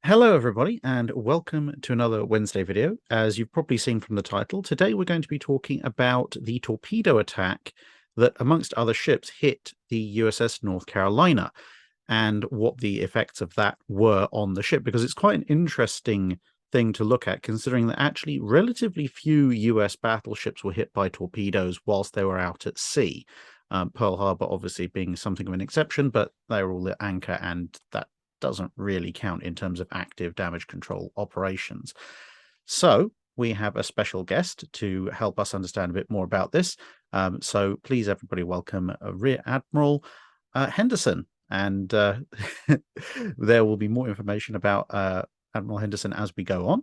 Hello, everybody, and welcome to another Wednesday video. As you've probably seen from the title, today we're going to be talking about the torpedo attack that, amongst other ships, hit the USS North Carolina and what the effects of that were on the ship, because it's quite an interesting thing to look at, considering that actually relatively few US battleships were hit by torpedoes whilst they were out at sea. Pearl Harbor obviously being something of an exception, but they were all at anchor, and that doesn't really count in terms of active damage control operations. So we have a special guest to help us understand a bit more about this. So please, everybody, welcome Rear-Admiral Henderson. And there will be more information about Admiral Henderson as we go on.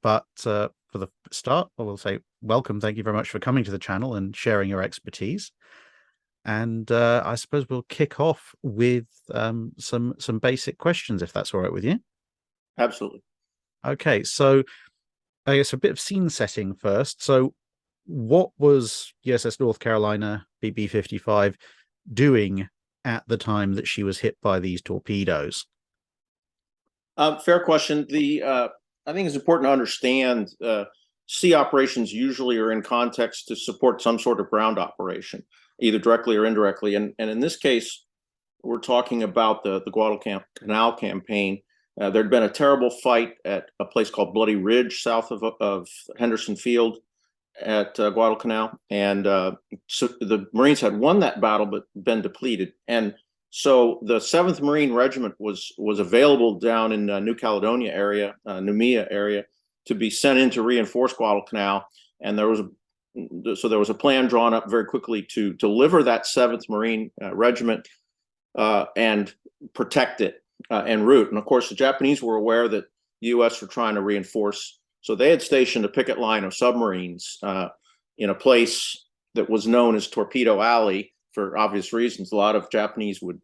But for the start, I will say welcome. Thank you very much for coming to the channel and sharing your expertise. And I suppose we'll kick off with some basic questions, if that's all right with you. Absolutely. Okay, so I guess a bit of scene setting first. So what was USS North Carolina BB-55 doing at the time that she was hit by these torpedoes? Fair question. I think it's important to understand sea operations usually are in context to support some sort of ground operation, either directly or indirectly. And in this case, we're talking about the Guadalcanal campaign. There'd been a terrible fight at a place called Bloody Ridge, south of Henderson Field at Guadalcanal. And so the Marines had won that battle, but been depleted. And so the 7th Marine Regiment was available down in New Caledonia area, Noumea area, to be sent in to reinforce Guadalcanal. And there was a plan drawn up very quickly to deliver that 7th Marine Regiment and protect it en route. And of course, the Japanese were aware that the U.S. were trying to reinforce. So they had stationed a picket line of submarines in a place that was known as Torpedo Alley for obvious reasons. A lot of Japanese would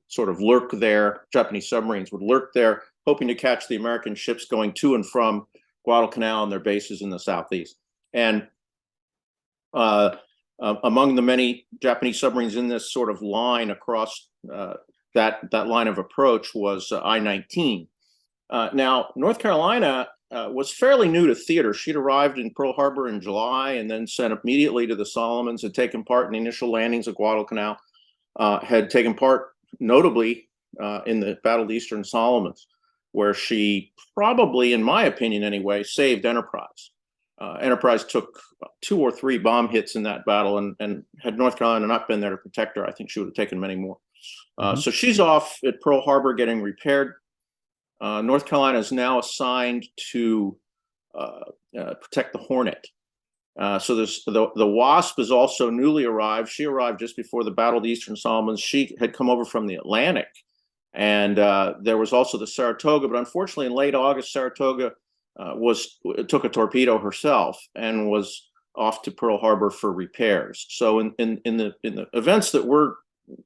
sort of lurk there. Japanese submarines would lurk there, hoping to catch the American ships going to and from Guadalcanal and their bases in the southeast. And among the many Japanese submarines in this sort of line across that line of approach was I-19. Now, North Carolina was fairly new to theater. She'd arrived in Pearl Harbor in July and then sent immediately to the Solomons, had taken part in the initial landings at Guadalcanal, had taken part notably in the Battle of the Eastern Solomons, where she probably, in my opinion anyway, saved Enterprise. Enterprise took 2 or 3 bomb hits in that battle, and had North Carolina not been there to protect her, I think she would have taken many more. So she's off at Pearl Harbor getting repaired. North Carolina is now assigned to protect the Hornet. So there's the Wasp is also newly arrived. She arrived just before the Battle of the Eastern Solomons. She had come over from the Atlantic. And there was also the Saratoga, but unfortunately in late August, Saratoga took a torpedo herself and was off to Pearl Harbor for repairs. So in the events that we're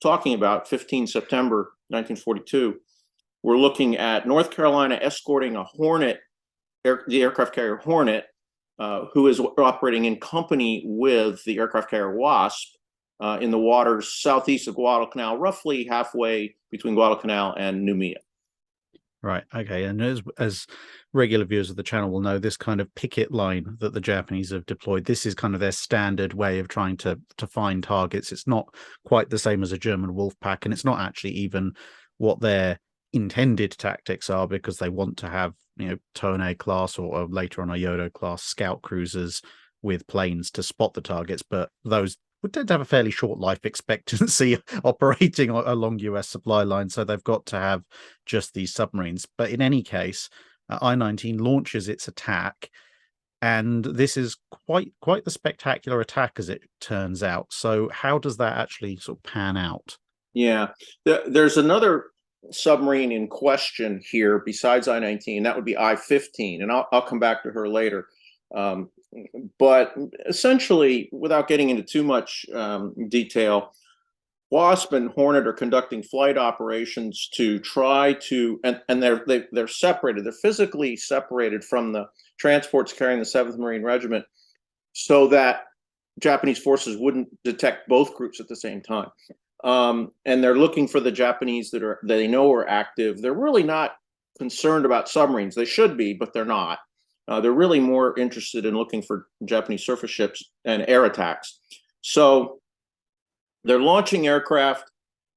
talking about, 15 September 1942, we're looking at North Carolina escorting a Hornet, the aircraft carrier Hornet, who is operating in company with the aircraft carrier Wasp in the waters southeast of Guadalcanal, roughly halfway between Guadalcanal and Noumea. Right. Okay. And as regular viewers of the channel will know, this kind of picket line that the Japanese have deployed, this is kind of their standard way of trying to find targets. It's not quite the same as a German wolf pack, and it's not actually even what their intended tactics are, because they want to have, Tone class or later on a Yodo class scout cruisers with planes to spot the targets, but those would tend to have a fairly short life expectancy operating along US supply lines, so they've got to have just these submarines. But in any case, I-19 launches its attack, and this is quite the spectacular attack, as it turns out. So how does that actually sort of pan out? Yeah, there's another submarine in question here besides I-19. That would be I-15, and I'll come back to her later. But essentially, without getting into too much detail, Wasp and Hornet are conducting flight operations to try to, and they're separated. They're physically separated from the transports carrying the 7th Marine Regiment, so that Japanese forces wouldn't detect both groups at the same time. And they're looking for the Japanese that they know are active. They're really not concerned about submarines. They should be, but they're not. They're really more interested in looking for Japanese surface ships and air attacks. So they're launching aircraft,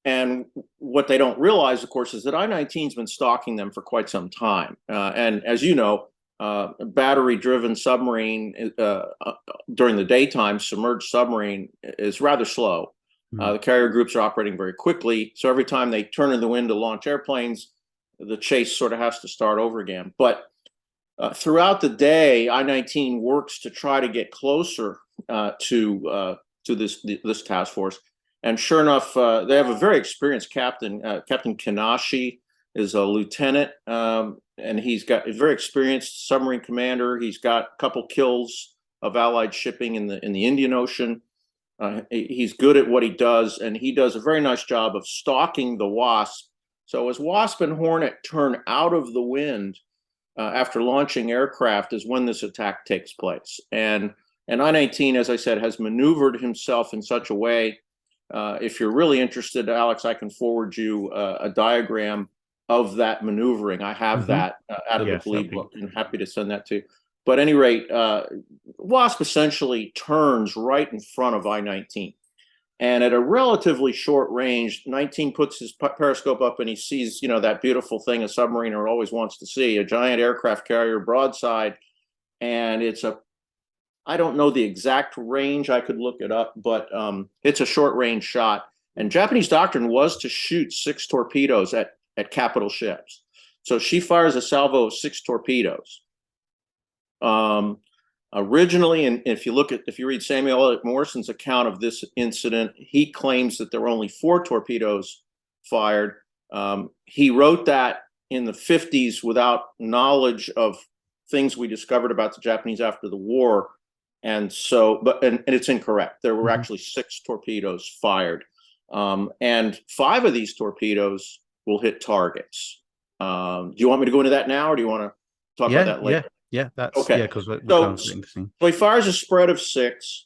and what they don't realize, of course, is that I-19's been stalking them for quite some time. And as you know, battery-driven submarine during the daytime, submerged submarine is rather slow. The carrier groups are operating very quickly, so every time they turn in the wind to launch airplanes, the chase sort of has to start over again. But throughout the day, I-19 works to try to get closer to this task force. And sure enough, they have a very experienced captain. Captain Kanashi is a lieutenant, and he's got a very experienced submarine commander. He's got a couple kills of Allied shipping in the Indian Ocean. He's good at what he does, and he does a very nice job of stalking the Wasp. So as Wasp and Hornet turn out of the wind after launching aircraft is when this attack takes place. And I-19, as I said, has maneuvered himself in such a way. If you're really interested, Alex, I can forward you a diagram of that maneuvering. I have that out of the bleed book, and happy to send that to you. But at any rate, Wasp essentially turns right in front of I-19. And at a relatively short range, 19 puts his periscope up and he sees, that beautiful thing a submariner always wants to see, a giant aircraft carrier broadside. And I don't know the exact range, I could look it up, but it's a short range shot. And Japanese doctrine was to shoot 6 torpedoes at capital ships. So she fires a salvo of 6 torpedoes. Originally, and if you read Samuel Eliot Morrison's account of this incident, he claims that there were only 4 torpedoes fired. He wrote that in the 50s without knowledge of things we discovered about the Japanese after the war. And so, and it's incorrect. There were actually 6 torpedoes fired. And 5 of these torpedoes will hit targets. Do you want me to go into that now, or do you want to talk about that later? Yeah, that's okay. Because so he fires a spread of 6.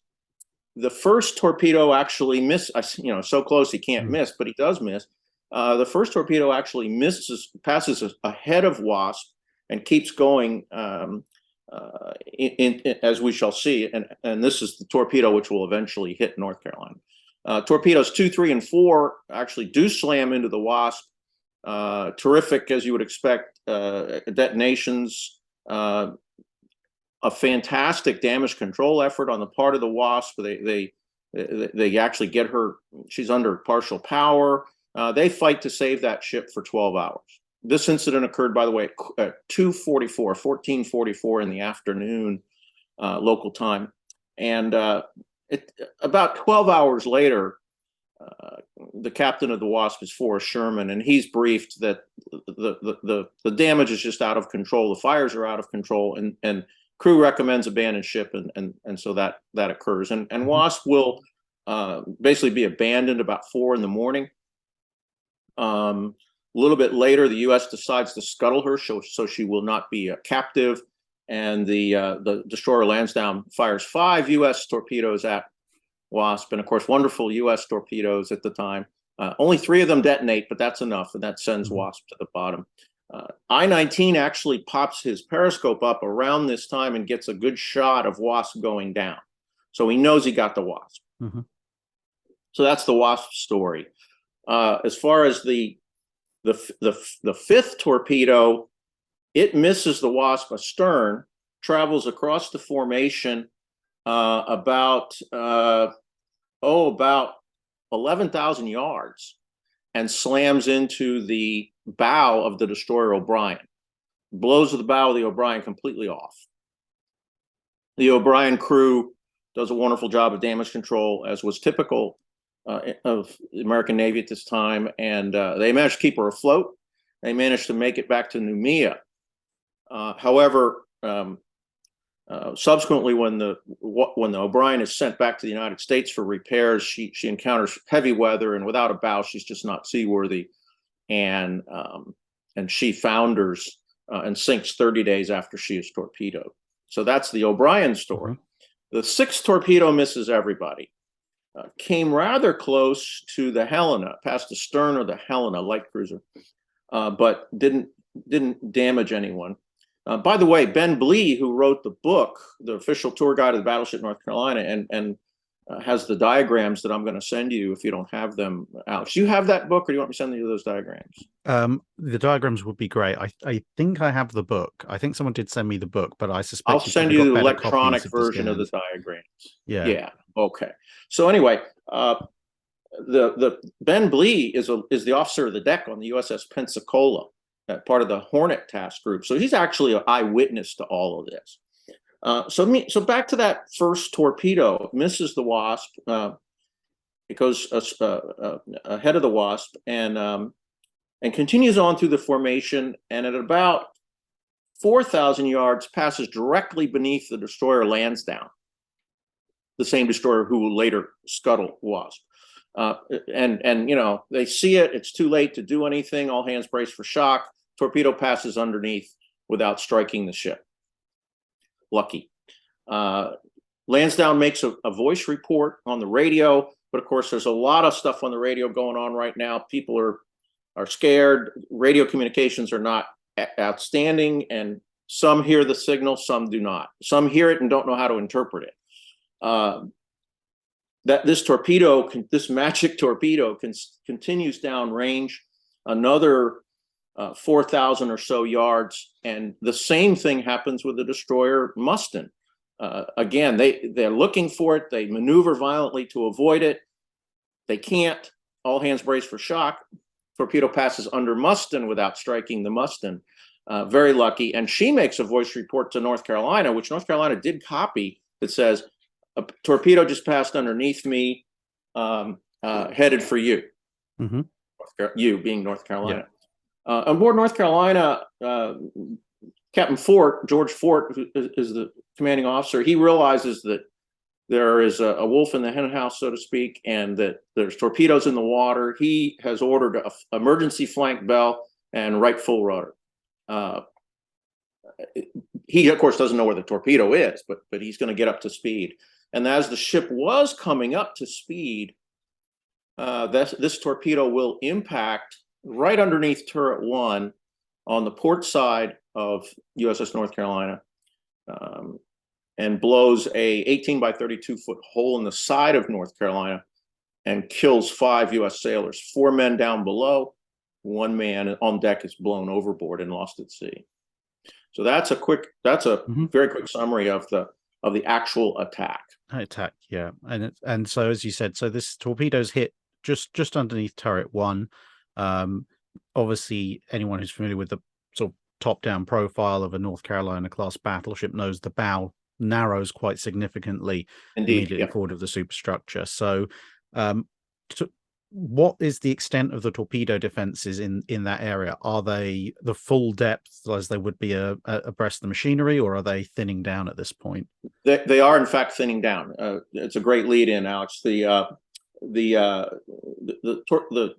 The first torpedo actually so close he can't miss, but he does miss. The first torpedo actually passes ahead of Wasp and keeps going, as we shall see. And this is the torpedo which will eventually hit North Carolina. Torpedoes 2, 3, and 4 actually do slam into the Wasp. Terrific, as you would expect, detonations. A fantastic damage control effort on the part of the Wasp. They actually get her. She's under partial power. They fight to save that ship for 12 hours. This incident occurred, by the way, at 14:44 in the afternoon, local time. And about 12 hours later, the captain of the Wasp is Forrest Sherman, and he's briefed that the damage is just out of control. The fires are out of control, and crew recommends abandon ship, and so that occurs. And Wasp will basically be abandoned about 4 in the morning. A little bit later, the U.S. decides to scuttle her, so she will not be a captive. And the destroyer Lansdowne fires 5 U.S. torpedoes at Wasp, and of course, wonderful U.S. torpedoes at the time. Only 3 of them detonate, but that's enough, and that sends Wasp to the bottom. I-19 actually pops his periscope up around this time and gets a good shot of Wasp going down. So he knows he got the Wasp. So that's the Wasp story. As far as the 5th torpedo, it misses the Wasp astern, travels across the formation about 11,000 yards, and slams into the bow of the destroyer O'Brien, blows the bow of the O'Brien completely off. The O'Brien crew does a wonderful job of damage control, as was typical of the American Navy at this time, and they managed to keep her afloat. They managed to make it back to Noumea. However, subsequently, when the O'Brien is sent back to the United States for repairs, she encounters heavy weather, and without a bow, she's just not seaworthy, and she founders and sinks 30 days after she is torpedoed. So that's the O'Brien story. The 6th torpedo misses everybody. Came rather close to the Helena, past the stern of the Helena light cruiser, but didn't didn't damage anyone. By the way, Ben Blee, who wrote the book, the official tour guide of the battleship North Carolina, and has the diagrams that I'm going to send you if you don't have them, Alex. Do you have that book, or do you want me to send you those diagrams? The diagrams would be great. I think I have the book. I think someone did send me the book, but I I'll suspect send you've got you the better electronic copies of the version of the scans. diagrams. Yeah. Yeah. Okay. So anyway, the Ben Blee is the officer of the deck on the USS Pensacola, part of the Hornet task group. So he's actually an eyewitness to all of this. So back to that first torpedo, misses the Wasp. It goes ahead of the Wasp and continues on through the formation, and at about 4,000 yards passes directly beneath the destroyer Lansdowne, the same destroyer who will later scuttle Wasp. And you know, they see it. It's too late to do anything. All hands brace for shock. Torpedo passes underneath without striking the ship. Lucky. Lansdowne makes a voice report on the radio, but of course, there's a lot of stuff on the radio going on right now. People are scared. Radio communications are not outstanding, and some hear the signal, some do not. Some hear it and don't know how to interpret it. That this torpedo, this magic torpedo, continues downrange another 4,000 or so yards, and the same thing happens with the destroyer Muston. Again, they're looking for it. They maneuver violently to avoid it. They can't. All hands brace for shock. Torpedo passes under Muston without striking the Muston. Very lucky. And she makes a voice report to North Carolina, which North Carolina did copy, that says, a torpedo just passed underneath me, headed for you. Mm-hmm. You being North Carolina. Yeah. On board North Carolina, Captain Fort, George Fort, who is the commanding officer, he realizes that there is a wolf in the henhouse, so to speak, and that there's torpedoes in the water. He has ordered an emergency flank bell and right full rudder. He, of course, doesn't know where the torpedo is, but he's going to get up to speed. And as the ship was coming up to speed, this torpedo will impact right underneath turret 1 on the port side of USS North Carolina, and blows a 18 by 32 foot hole in the side of North Carolina and kills 5 U.S. sailors. 4 men down below, 1 man on deck is blown overboard and lost at sea. So that's a very quick summary of the actual attack. Yeah, and so as you said, so this torpedo's hit just underneath turret 1. Obviously, anyone who's familiar with the sort of top-down profile of a North Carolina class battleship knows the bow narrows quite significantly. Indeed, immediately forward of the superstructure. So, what is the extent of the torpedo defenses in that area? Are they the full depth as they would be abreast the machinery, or are they thinning down at this point? They are in fact thinning down. It's a great lead in, Alex. The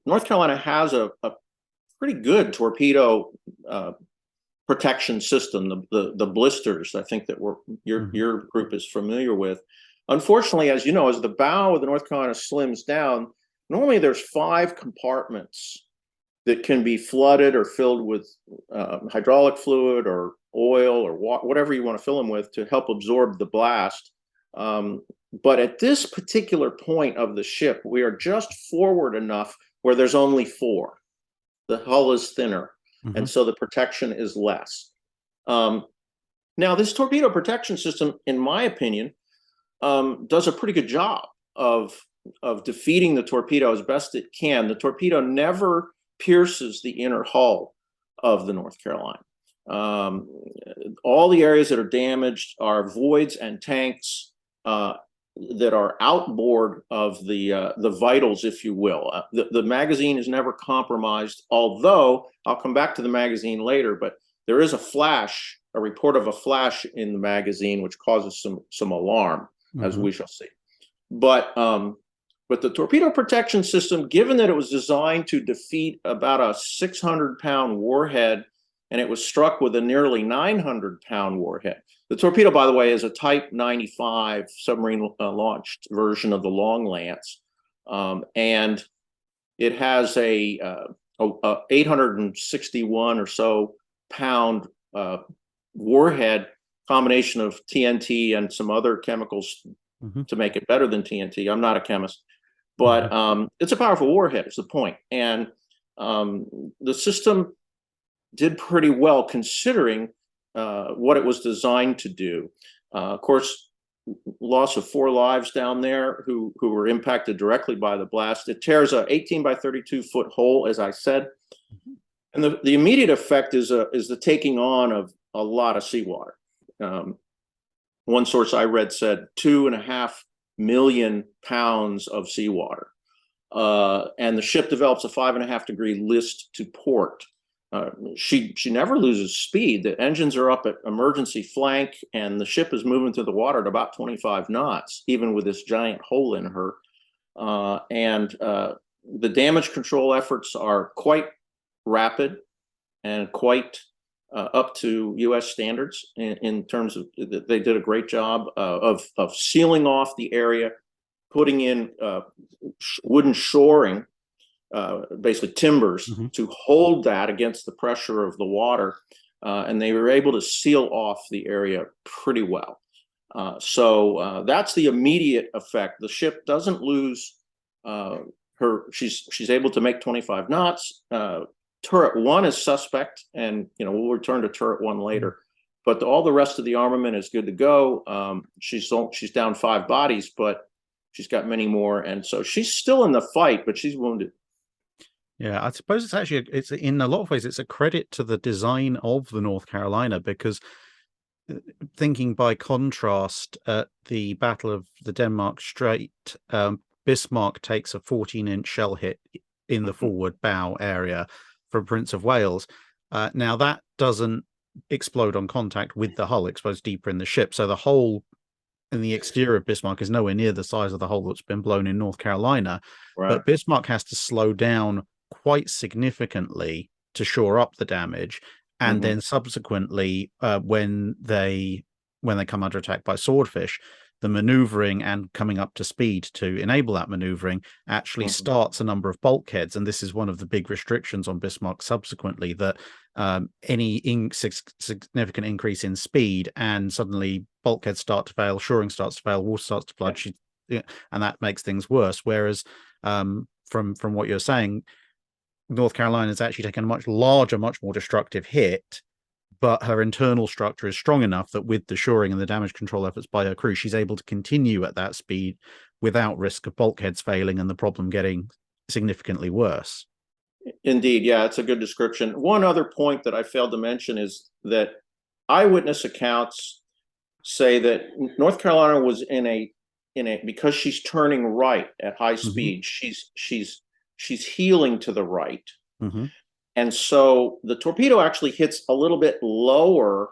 North Carolina has a pretty good torpedo protection system. The blisters, I think, that your group is familiar with. Unfortunately, as you know, as the bow of the North Carolina slims down, normally there's 5 compartments that can be flooded or filled with hydraulic fluid or oil or whatever you want to fill them with to help absorb the blast. But at this particular point of the ship, we are just forward enough where there's only 4. The hull is thinner, and so the protection is less. Now, this torpedo protection system, in my opinion, does a pretty good job of defeating the torpedo as best it can. The torpedo never pierces the inner hull of the North Carolina. All the areas that are damaged are voids and tanks that are outboard of the vitals, if you will. The magazine is never compromised, although I'll come back to the magazine later, but there is a report of a flash in the magazine, which causes some alarm, as we shall see. But the torpedo protection system, given that it was designed to defeat about a 600-pound warhead, and it was struck with a nearly 900-pound warhead. The torpedo, by the way, is a Type 95 submarine launched version of the Long Lance, and it has a 861 or so pound warhead, combination of TNT and some other chemicals to make it better than TNT. I'm not a chemist, but it's a powerful warhead, is the point. And the system did pretty well considering what it was designed to do. Of course, loss of 4 lives down there who were impacted directly by the blast. It tears a 18 by 32 foot hole, as I said. And the immediate effect is the taking on of a lot of seawater. One source I read said 2.5 million pounds of seawater. And the ship develops a 5.5 degree list to port. She never loses speed. The engines are up at emergency flank, and the ship is moving through the water at about 25 knots, even with this giant hole in her. And the damage control efforts are quite rapid and quite up to U.S. standards in terms of they did a great job of sealing off the area, putting in wooden shoring, basically timbers, to hold that against the pressure of the water. And they were able to seal off the area pretty well. So that's the immediate effect. The ship doesn't lose she's able to make 25 knots. Turret 1 is suspect, and we'll return to turret 1 later. But all the rest of the armament is good to go. She's down 5 bodies, but she's got many more, and so she's still in the fight, but she's wounded. Yeah, I suppose it's in a lot of ways it's a credit to the design of the North Carolina, because thinking by contrast at the Battle of the Denmark Strait, Bismarck takes a 14-inch shell hit in the forward bow area from Prince of Wales. Now that doesn't explode on contact with the hull, explodes deeper in the ship. So the hole in the exterior of Bismarck is nowhere near the size of the hole that's been blown in North Carolina. Right. But Bismarck has to slow down quite significantly to shore up the damage. And then subsequently, when they come under attack by swordfish, the maneuvering and coming up to speed to enable that maneuvering actually starts a number of bulkheads. And this is one of the big restrictions on Bismarck subsequently, that any significant increase in speed and suddenly bulkheads start to fail, shoring starts to fail, water starts to flood, and that makes things worse. Whereas from what you're saying, North Carolina has actually taken a much larger, much more destructive hit, but her internal structure is strong enough that with the shoring and the damage control efforts by her crew, she's able to continue at that speed without risk of bulkheads failing and the problem getting significantly worse. Indeed, yeah, it's a good description. One other point that I failed to mention is that eyewitness accounts say that North Carolina was in a because she's turning right at high speed, she's heeling to the right. And so the torpedo actually hits a little bit lower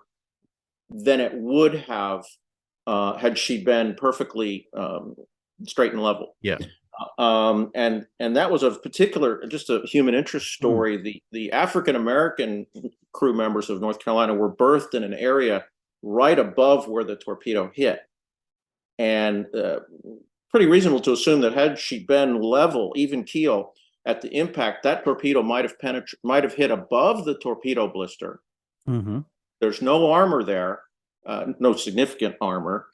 than it would have had she been perfectly straight and level. Yeah. And that was a particular, just a human interest story. The African-American crew members of North Carolina were berthed in an area right above where the torpedo hit. And pretty reasonable to assume that had she been level, even keel, at the impact, that torpedo might have hit above the torpedo blister. There's no armor there, no significant armor,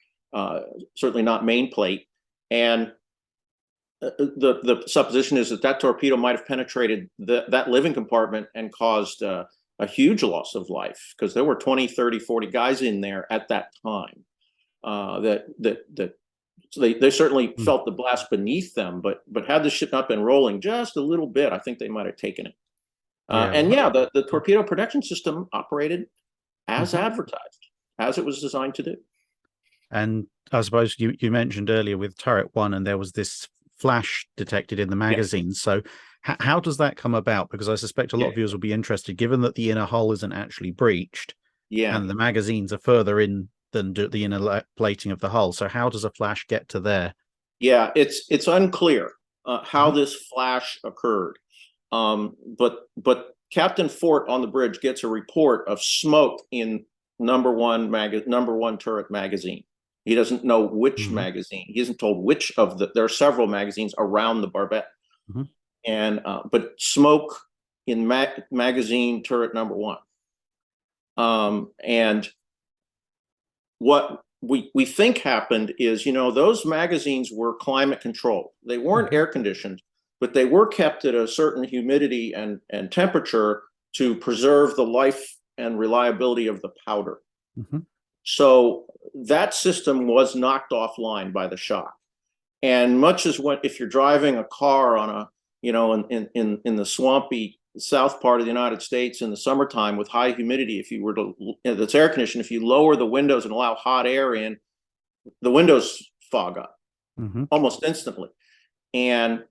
certainly not main plate. And the supposition is that torpedo might have penetrated that living compartment and caused a huge loss of life, because there were 20, 30, 40 guys in there at that time. They certainly felt the blast beneath them, but had the ship not been rolling just a little bit, I think they might have taken it. The torpedo protection system operated as advertised, as it was designed to do. And I suppose you mentioned earlier with turret 1, and there was this flash detected in the magazine. So how does that come about? Because I suspect a lot of viewers will be interested, given that the inner hull isn't actually breached, and the magazines are further in than the inner plating of the hull. So how does a flash get to there? Yeah, it's unclear how this flash occurred. But Captain Fort on the bridge gets a report of smoke in number one turret magazine. He doesn't know which magazine. He isn't told which of there are several magazines around the barbette. And but smoke in magazine turret number 1. And what we think happened is, those magazines were climate controlled. They weren't air conditioned, but they were kept at a certain humidity and temperature to preserve the life and reliability of the powder. So that system was knocked offline by the shock. And much as if you're driving a car on a, in the swampy south part of the United States in the summertime with high humidity, if you were to, that's air conditioned, if you lower the windows and allow hot air in, the windows fog up almost instantly. And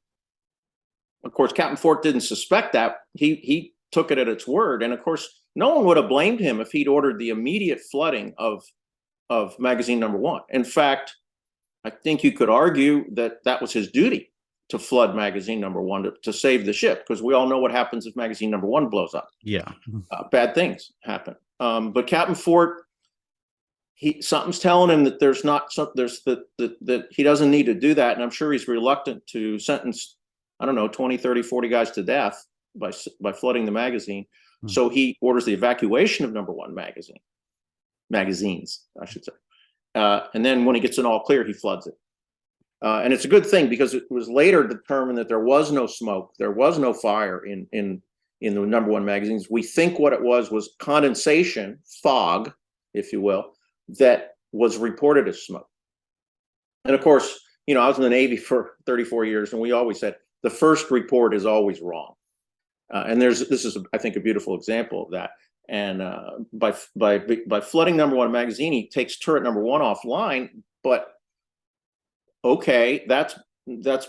of course, Captain Fort didn't suspect that. He took it at its word. And of course, no one would have blamed him if he'd ordered the immediate flooding of magazine number one. In fact, I think you could argue that that was his duty, to flood magazine number one to save the ship, because we all know what happens if magazine number one blows up. Yeah. Bad things happen. But Captain Fort, something's telling him that that he doesn't need to do that. And I'm sure he's reluctant to sentence, 20, 30, 40 guys to death by flooding the magazine. So he orders the evacuation of number one magazines, I should say. And then when he gets an all clear, he floods it. And it's a good thing, because it was later determined that there was no smoke, there was no fire in the number one magazines. We think what it was condensation, fog, if you will, that was reported as smoke. And of course, I was in the Navy for 34 years, and we always said the first report is always wrong. And this is, I think, a beautiful example of that. And by flooding number one magazine, he takes turret number one offline. But okay, that's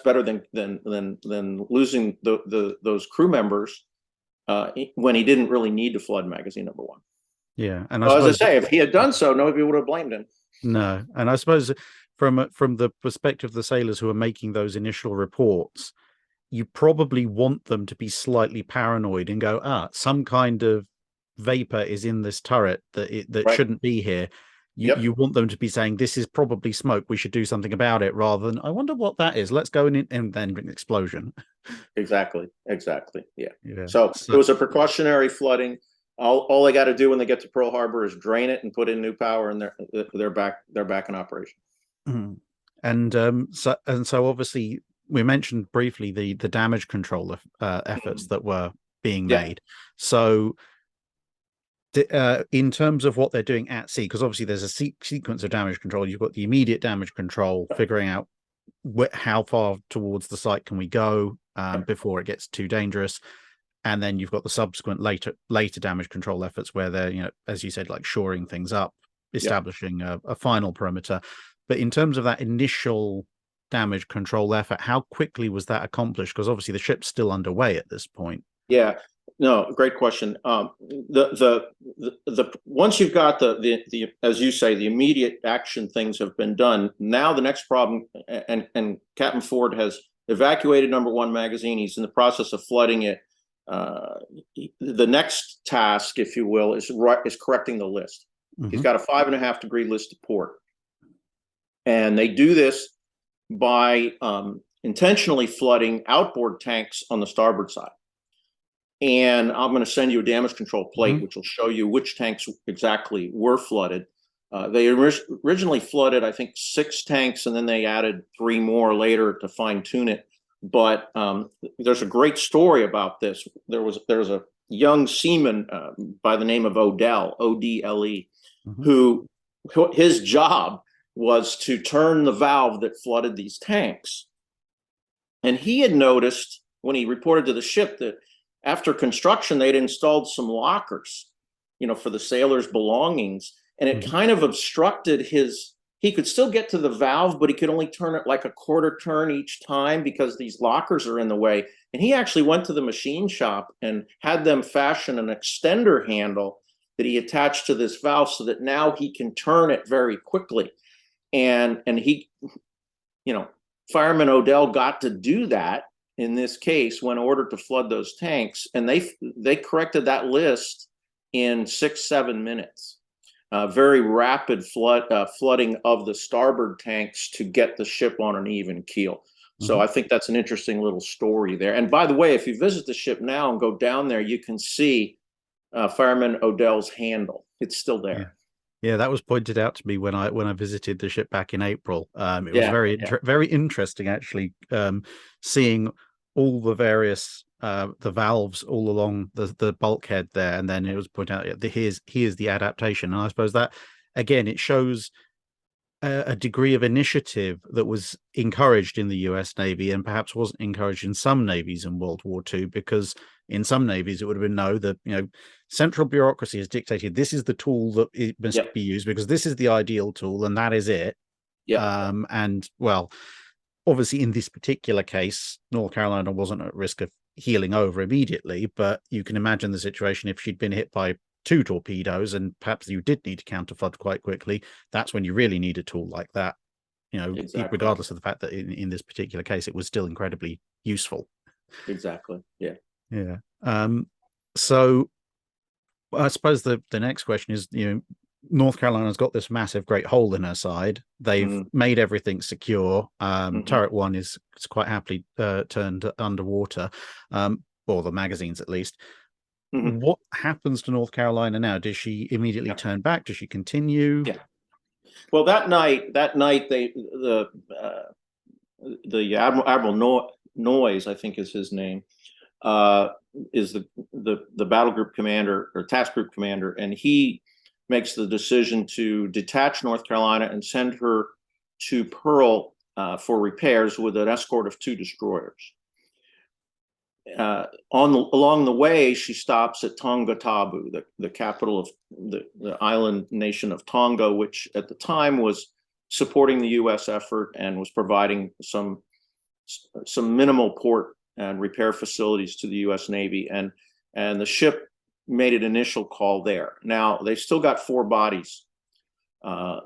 better than losing those crew members when he didn't really need to flood magazine number one. Yeah, and as I say, if he had done so, nobody would have blamed him. No, and I suppose from the perspective of the sailors who are making those initial reports, you probably want them to be slightly paranoid and go, some kind of vapor is in this turret that Right. shouldn't be here. You want them to be saying, this is probably smoke, we should do something about it, rather than, I wonder what that is, let's go in and then an explosion. Exactly. Yeah. So it was a precautionary flooding. All they got to do when they get to Pearl Harbor is drain it and put in new power, and they're back in operation. And so obviously we mentioned briefly the damage control efforts that were being made. So in terms of what they're doing at sea, because obviously there's a sequence of damage control. You've got the immediate damage control, figuring out how far towards the site can we go before it gets too dangerous. And then you've got the subsequent later damage control efforts where they're, as you said, like shoring things up, establishing a final perimeter. But in terms of that initial damage control effort, how quickly was that accomplished? Because obviously the ship's still underway at this point. Yeah, no, great question. Once you've got the as you say, the immediate action things have been done. Now the next problem, and Captain Ford has evacuated number one magazine. He's in the process of flooding it. The next task, if you will, is correcting the list. He's got a 5.5 degree list to port, and they do this by intentionally flooding outboard tanks on the starboard side. And I'm going to send you a damage control plate, which will show you which tanks exactly were flooded. They originally flooded, I think, 6 tanks, and then they added 3 more later to fine tune it. But there's a great story about this. There was a young seaman by the name of Odell, O-D-L-E, who his job was to turn the valve that flooded these tanks. And he had noticed when he reported to the ship that after construction, they'd installed some lockers, for the sailors' belongings. And it kind of obstructed he could still get to the valve, but he could only turn it like a quarter turn each time because these lockers are in the way. And he actually went to the machine shop and had them fashion an extender handle that he attached to this valve so that now he can turn it very quickly. And he, Fireman Odell got to do that in this case when ordered to flood those tanks. And they corrected that list in 6-7 minutes. Very rapid flooding of the starboard tanks to get the ship on an even keel. So I think that's an interesting little story there. And by the way, if you visit the ship now and go down there, you can see Fireman Odell's handle. It's still Yeah. there. Yeah, that was pointed out to me when I visited the ship back in April. It was Yeah, yeah, very interesting actually, seeing all the various the valves all along the bulkhead there, and then it was pointed out, yeah, here's the adaptation, and I suppose that again it shows a degree of initiative that was encouraged in the US Navy and perhaps wasn't encouraged in some navies in World War II, because in some navies it would have been no, the central bureaucracy has dictated this is the tool that it must yep, be used because this is the ideal tool and that is it. yep, And well, obviously in this particular case, North Carolina wasn't at risk of healing over immediately, but you can imagine the situation if she'd been hit by two torpedoes and perhaps you did need to counterflood quite quickly. That's when you really need a tool like that, exactly, regardless of the fact that in this particular case it was still incredibly useful. exactly. Yeah. Yeah. So I suppose the next question is, North Carolina's got this massive great hole in her side. They've Mm-hmm. made everything secure. Mm-hmm. Turret one is quite happily turned underwater, or the magazines at least. Mm-hmm. What happens to North Carolina now? Does she immediately Yeah. turn back? Does she continue? Yeah. Well, that night the Admiral Noyes, I think is his name, uh, is the battle group commander or task group commander, and he makes the decision to detach North Carolina and send her to Pearl for repairs with an escort of 2 destroyers. Along the way, she stops at Tonga Tabu, the capital of the island nation of Tonga, which at the time was supporting the U.S. effort and was providing some minimal port and repair facilities to the U.S. Navy, and the ship made an initial call there. Now they still got 4 bodies to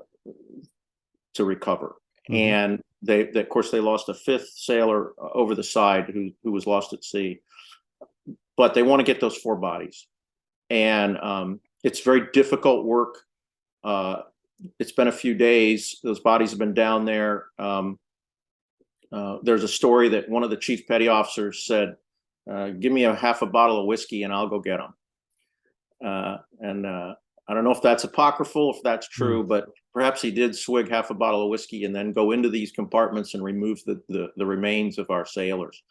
recover, and they of course they lost a 5th sailor over the side who was lost at sea, but they want to get those 4 bodies, and it's very difficult work. It's been a few days. Those bodies have been down there. There's a story that one of the chief petty officers said, "Give me a half a bottle of whiskey and I'll go get them." And I don't know if that's apocryphal, if that's true, but perhaps he did swig half a bottle of whiskey and then go into these compartments and remove the remains of our sailors.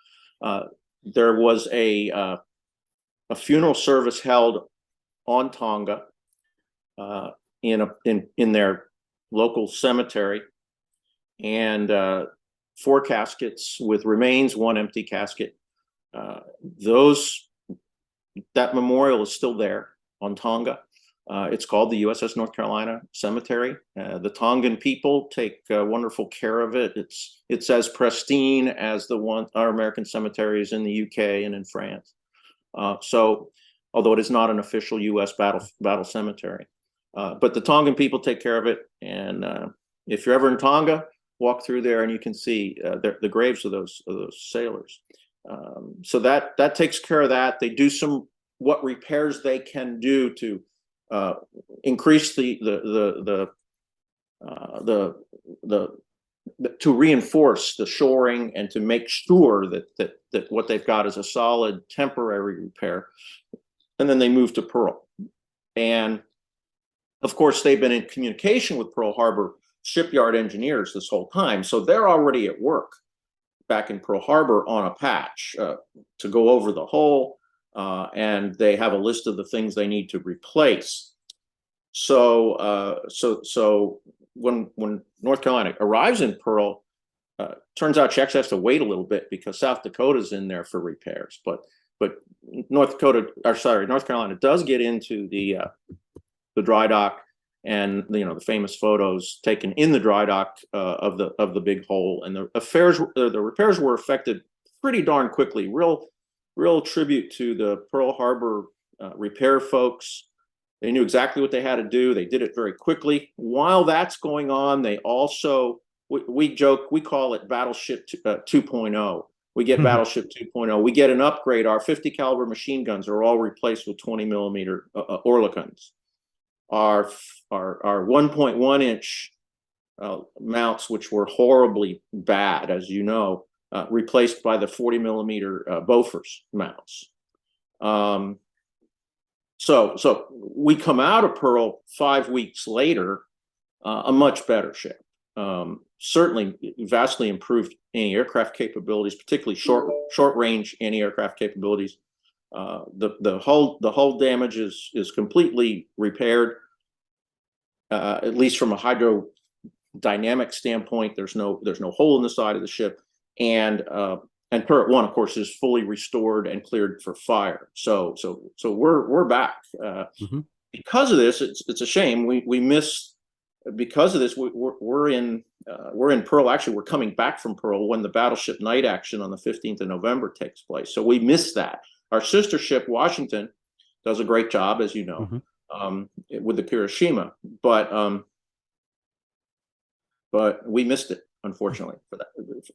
There was a funeral service held on Tonga in their local cemetery, and 4 caskets with remains, 1 empty casket. That memorial is still there on Tonga. It's called the USS North Carolina Cemetery. The Tongan people take wonderful care of it. It's as pristine as our American cemeteries in the UK and in France. So, although it is not an official U.S. battle cemetery, but the Tongan people take care of it. And if you're ever in Tonga, walk through there and you can see the graves of those sailors. So that takes care of that. They do what repairs they can do to increase to reinforce the shoring and to make sure that what they've got is a solid temporary repair. And then they move to Pearl. And of course, they've been in communication with Pearl Harbor shipyard engineers this whole time. So they're already at work back in Pearl Harbor on a patch to go over the hull, and they have a list of the things they need to replace. So when North Carolina arrives in Pearl, turns out she actually has to wait a little bit because South Dakota's in there for repairs. But North Carolina does get into the dry dock, and the famous photos taken in the dry dock of the big hole, and the repairs were effected pretty darn quickly. Real tribute to the Pearl Harbor repair folks. They knew exactly what they had to do. They did it very quickly. While that's going on, they also we joke, we call it Battleship 2.0. We get Battleship 2.0. We get an upgrade. Our 50 caliber machine guns are all replaced with 20 millimeter Oerlikons. Our 1.1 inch mounts, which were horribly bad, as you know, replaced by the 40 millimeter Bofors mounts. So we come out of Pearl 5 weeks later, a much better ship. Certainly vastly improved anti-aircraft capabilities, particularly short range anti-aircraft capabilities. The hull damage is completely repaired, at least from a hydrodynamic standpoint. There's no hole in the side of the ship, and Turret 1, of course, is fully restored and cleared for fire. So we're back. Because of this, it's a shame we missed. Because of this, we're in Pearl. Actually, we're coming back from Pearl when the battleship night action on the 15th of November takes place. So we missed that. Our sister ship, Washington, does a great job, as you know, with the Kirishima, but we missed it, unfortunately,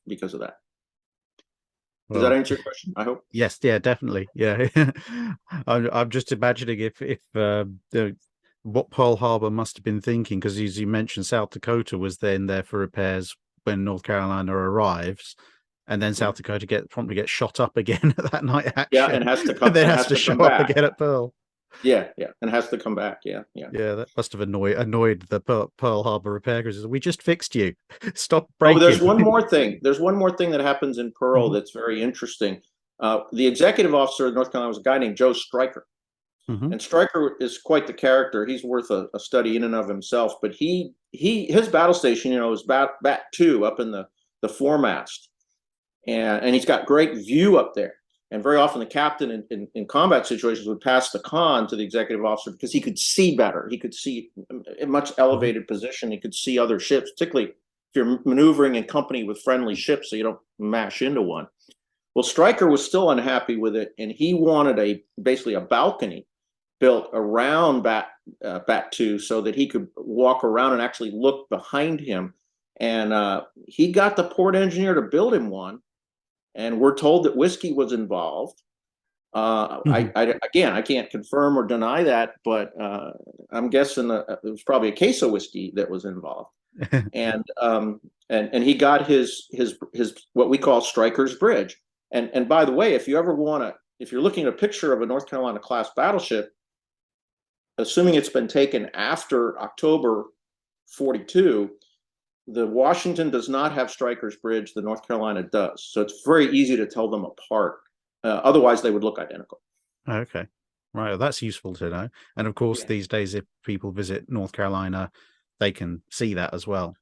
because of that. Does that answer your question? I hope. Yes, yeah, definitely. Yeah, I'm just imagining if what Pearl Harbor must have been thinking, because as you mentioned, South Dakota was then there for repairs when North Carolina arrives, and then South Dakota promptly gets shot up again at that night action. Yeah, and has to come. And then has to show up again at Pearl. Yeah, and has to come back. Yeah. That must have annoyed the Pearl Harbor repair crews. We just fixed you. Stop breaking. Oh, there's one more thing. There's one more thing that happens in Pearl that's very interesting. The executive officer of North Carolina was a guy named Joe Stryker. And Stryker is quite the character. He's worth a study in and of himself. But his battle station, is Bat 2 up in the foremast, and he's got great view up there. And very often the captain in combat situations would pass the con to the executive officer because he could see better. He could see in much elevated position. He could see other ships, particularly if you're maneuvering in company with friendly ships, so you don't mash into one. Well, Stryker was still unhappy with it, and he wanted basically a balcony built around Bat 2 so that he could walk around and actually look behind him. And he got the port engineer to build him one. And we're told that whiskey was involved. I can't confirm or deny that, but I'm guessing it was probably a case of whiskey that was involved. And he got his what we call Stryker's Bridge. And by the way, if you're looking at a picture of a North Carolina class battleship, assuming it's been taken after October 42, the Washington does not have Stryker's Bridge. The North Carolina does. So it's very easy to tell them apart. Otherwise, they would look identical. Okay. Right. Well, that's useful to know. And of course, these days, if people visit North Carolina, they can see that as well.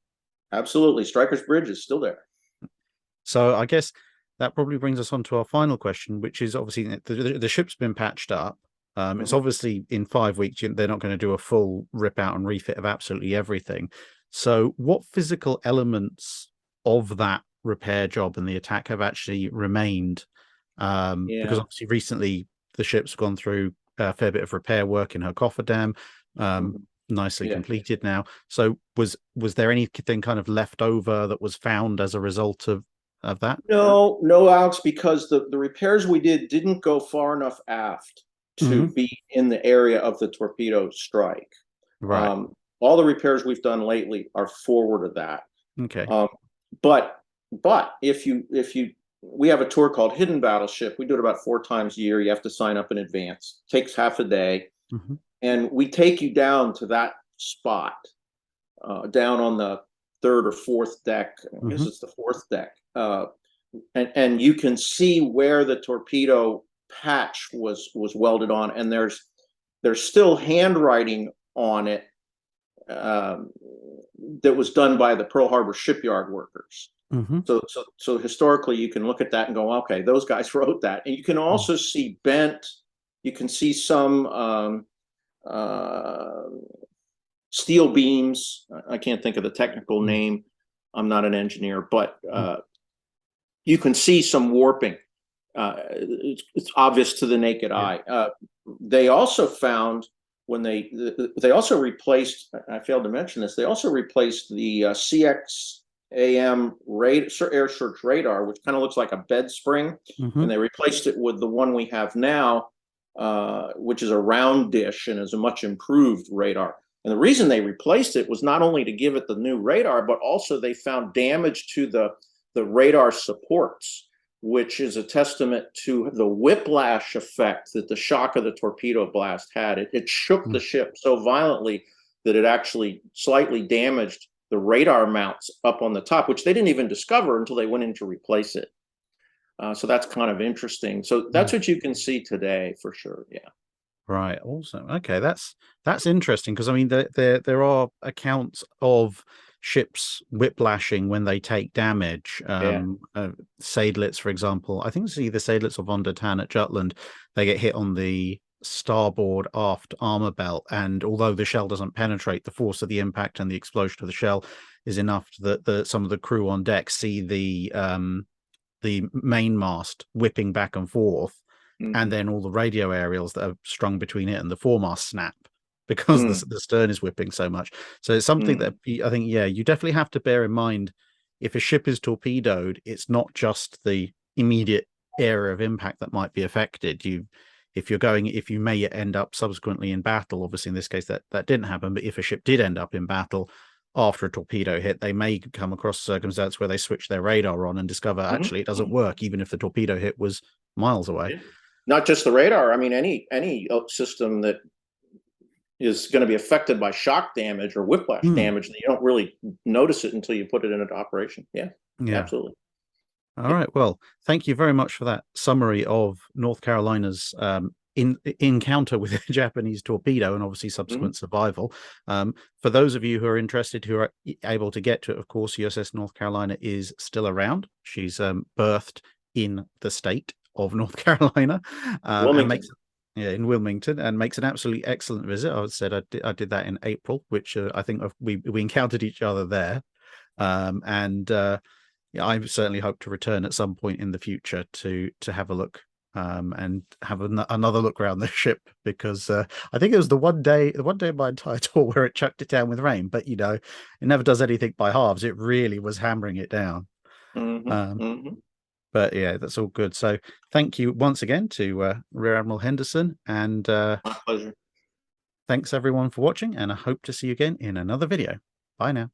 Absolutely. Stryker's Bridge is still there. So I guess that probably brings us on to our final question, which is obviously the ship's been patched up. It's obviously in 5 weeks, they're not going to do a full rip out and refit of absolutely everything. So what physical elements of that repair job and the attack have actually remained? Because obviously recently the ship's gone through a fair bit of repair work in her cofferdam, nicely completed now. So was there anything kind of left over that was found as a result of that? No, Alex, because the repairs we didn't go far enough aft to be in the area of the torpedo strike. Right. All the repairs we've done lately are forward of that. Okay. But we have a tour called Hidden Battleship. We do it about 4 times a year. You have to sign up in advance. It takes half a day. And we take you down to that spot, down on the 3rd or 4th deck. I guess it's the 4th deck. And you can see where the torpedo patch was welded on, and there's still handwriting on it that was done by the Pearl Harbor shipyard workers. So historically, you can look at that and go, okay, those guys wrote that. And you can also see bent. You can see some steel beams. I can't think of the technical name. I'm not an engineer, but you can see some warping. It's obvious to the naked eye. They also found when they also replaced, I failed to mention this, they also replaced the CXAM air search radar, which kind of looks like a bed spring, and they replaced it with the one we have now, which is a round dish and is a much improved radar. And the reason they replaced it was not only to give it the new radar, but also they found damage to the radar supports, which is a testament to the whiplash effect that the shock of the torpedo blast had. It shook Mm. the ship so violently that it actually slightly damaged the radar mounts up on the top, which they didn't even discover until they went in to replace it. So that's kind of interesting. So that's Mm. what you can see today for sure. Yeah. Right. Awesome. Okay, that's interesting because I mean there are accounts of ships whiplashing when they take damage. Yeah. Seydlitz, for example, I think it's either Seydlitz or Von der Tann at Jutland. They get hit on the starboard aft armor belt, and although the shell doesn't penetrate, the force of the impact and the explosion of the shell is enough that some of the crew on deck see the mainmast whipping back and forth, and Mm-hmm. then all the radio aerials that are strung between it and the foremast snap because the stern is whipping so much. So it's something that I think, yeah, you definitely have to bear in mind. If a ship is torpedoed, it's not just the immediate area of impact that might be affected. If you may end up subsequently in battle, obviously in this case that didn't happen, but if a ship did end up in battle after a torpedo hit, they may come across a circumstance where they switch their radar on and discover actually it doesn't work, even if the torpedo hit was miles away. Yeah. Not just the radar. I mean, any system that is going to be affected by shock damage or whiplash damage, that you don't really notice it until you put it into operation. Yeah, Yeah. absolutely. All right. Well, thank you very much for that summary of North Carolina's encounter with a Japanese torpedo and obviously subsequent survival. For those of you who are interested, who are able to get to it, of course, USS North Carolina is still around. She's berthed in the state of North Carolina, and makes in Wilmington, and makes an absolutely excellent visit. I said I did that in April, which I think we encountered each other there, and yeah, I certainly hope to return at some point in the future to have a look and have another look around the ship, because I think it was the one day of my entire tour where it chucked it down with rain, but you know, it never does anything by halves. It really was hammering it down. But yeah, that's all good. So thank you once again to Rear-Admiral Henderson, and My pleasure. thanks everyone for watching, and I hope to see you again in another video. Bye now.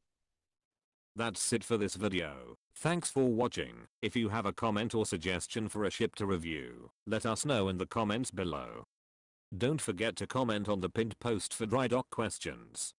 That's it for this video. Thanks for watching. If you have a comment or suggestion for a ship to review, let us know in the comments below. Don't forget to comment on the pinned post for dry dock questions.